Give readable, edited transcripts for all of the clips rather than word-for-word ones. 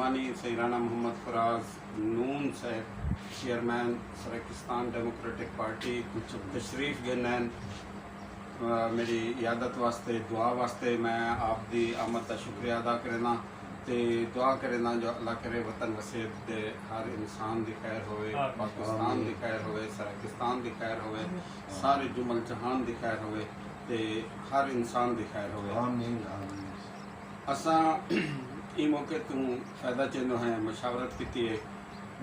मेहरबानी से राणा मोहम्मद फराज नून साहब चेयरमैन सराकिस्तान डेमोक्रेटिक पार्टी तशरीफ गिनैन मेरी यादत वास्ते दुआ वास्ते मैं आप दी आमद का शुक्रिया अदा करना ते दुआ करना जो अल्लाह करे वतन वसीयत दे हर इंसान दी खैर होवे, पाकिस्तान दी खैर होवे, सराकिस्तान दी खैर होवे, सारे जुमल जहान दी खैर होवे ते हर इंसान दी खैर होवे। आमीन आमीन। असा ई मौके तू फायदा चेंदो है मशावरत की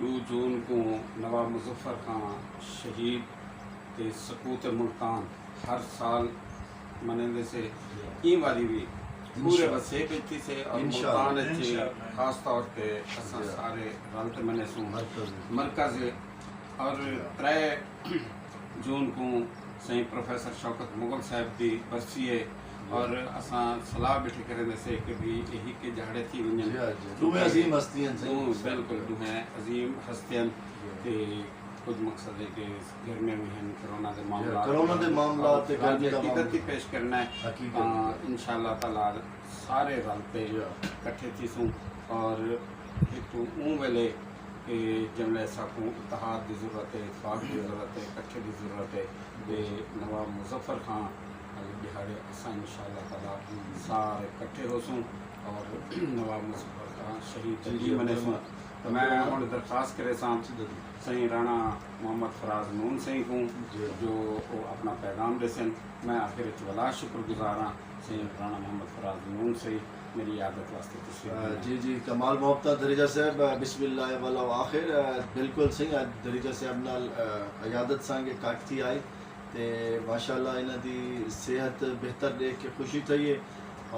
2 जून को नवाब मुजफ्फर खान शहीद ते सकूत मुल्तान हर साल मनेंदे से ई वाली भी पूरे वसे पेती से और मुल्तान खास तौर पे असा सारे रलते मने सू मरकज और 3 जून को सही प्रोफेसर शौकत मुगल साहब की बरसी है और असा सलाह बैठी करें से कि भी यही के जहाड़े थी दुए अजीम हस्तियां बिल्कुल दुए अजीम हस्तियां ते कुछ मकसद है कि गर्मियों में हैं कोरोना के मामला ते हकीकत ही पेश करना है इंशाअल्लाह ताला सारे रलते इकट्ठे थी सूं और एक तो ऊँ वेले कि जमले साकू इत्तेहाद की ज़रूरत है, इत्तेफाक की ज़रूरत है, इकट्ठे की ज़रूरत है बे नवाब मुजफ्फर खान दिहाड़े असा इंशाअल्लाह ताला सारे इकट्ठे हो सूं और नवाब मुजफ्फर खान शहीद जल्दी मने सूं। तो मैं हुण दरख्वास्त करे सां सही राणा मोहम्मद फराज नून सही को जो अपना पैगाम देसन मैं आखिर वला शुक्रगुजार हाँ सही राणा मोहम्मद फराज नून सही मेरी आदत वास्ते जी जी कमाल मोहब्बत दरीजा साहब बिस्मिल्लाह वल आखिर बिल्कुल सही दरीजा साहब नाल इयादत संगे काट थी आई ते माशाअल्लाह इन्हां दी सेहत बेहतर देख के खुशी थई है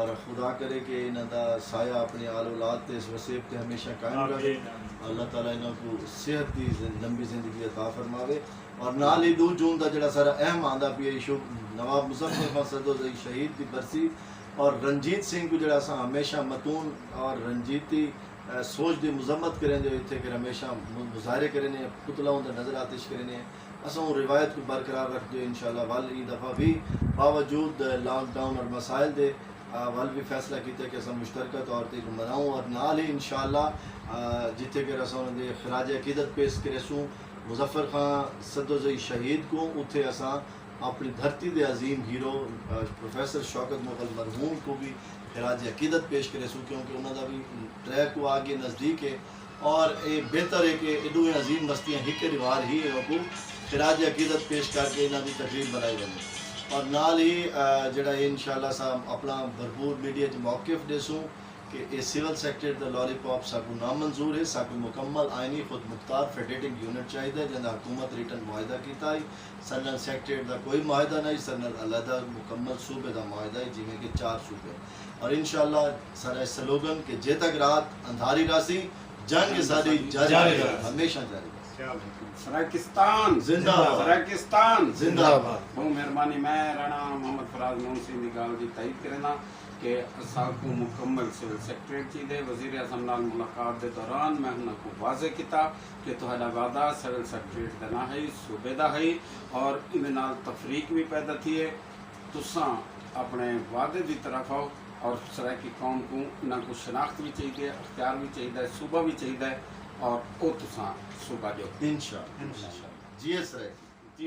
और खुदा करे कि इन्हां दा साया अपनी आल औलाद ते इस वसीब ते हमेशा कायम रहे। अल्लाह ताला इन्हां को सेहत दी लंबी जिंदगी अता फरमावे और नाल ही 2 जून का जिहड़ा सारा अहम आंदा पिया शुभ नवाब मुजफ्फर खान सदोज़ई शहीद की बरसी और रंजीत सिंह को जरा हमेशा मतून और रंजीती सोच की मजम्मत करें इतने कि हमेशा मुजाहरे करें पुतलाओं का नज़र आतिश करें असा रिवायत को बरकरार रख दो इंशाअल्लाह वाल ई दफ़ा भी बावजूद लॉकडाउन और मसाइल दे वाल भी फैसला किया कि असा मुश्तरका तौर पर मनाऊँ और नाल ही इंशाअल्लाह जिथे कि असा उन्होंने खराज अकीदत पेश करेसूँ मुजफ्फर खान सदोज़ई शहीद को उथे असा अपनी धरती के अजीम हीरो प्रोफेसर शौकत मुगल मरहूम को भी खराज अकीदत पेश करे सू क्योंकि उन्होंने भी ट्रैक को आगे नज़दीक है और ये बेहतर है कि एडू अजीम बस्तियाँ एक रिवार ही को खराज अकीदत पेश करके इन्हों की तकरीब बनाई बने और नाल ही जरा इंशाअल्लाह साहब अपना भरपूर मीडिया मौक़िफ़ देसूँ कि ये सिविल सेक्टर का लॉलीपॉप साकू नामंजूर है साकू मुकम्मल आइनी खुद मुख्तार फेडरेटिंग यूनिट चाहिए जिन्हें हुकूमत रिटर्न मुआहदा किया है सरनल सेक्टर का कोई मुआहदा नहीं सरनल अलहदा मुकम्मल सूबे का मुआहदा है जिमें कि 4 सूबे और इंशाअल्लाह सारा स्लोगन के जे तक रात अंधारी रासी जंग सारी जारी हमेशा जारी सराकिस्तान जिंदाबाद सराकिस्तान जिंदाबाद। बहुत मेहरबानी मैं राणा मोहम्मद फराज नून सिंह की गाल की तायद करना कि असाकू मुकम्मल सिविल सेक्रेटरी चाहिए वज़ीर आज़म नाल मुलाकात के दौरान मैं उन्होंने वाजे किया कि तुहाडा वादा सिविल सेक्रेटरी का ना है सूबे का है और इन तफरीक भी पैदा थी है तुसा अपने वादे की तरफ आओ और सराकी कौम को इन्हों को शनाख्त भी चाहिए अख्तियार भी चाहिए सूबा भी चाहिए और वो तुसा सूबा जो इंशाअल्लाह जी सर जी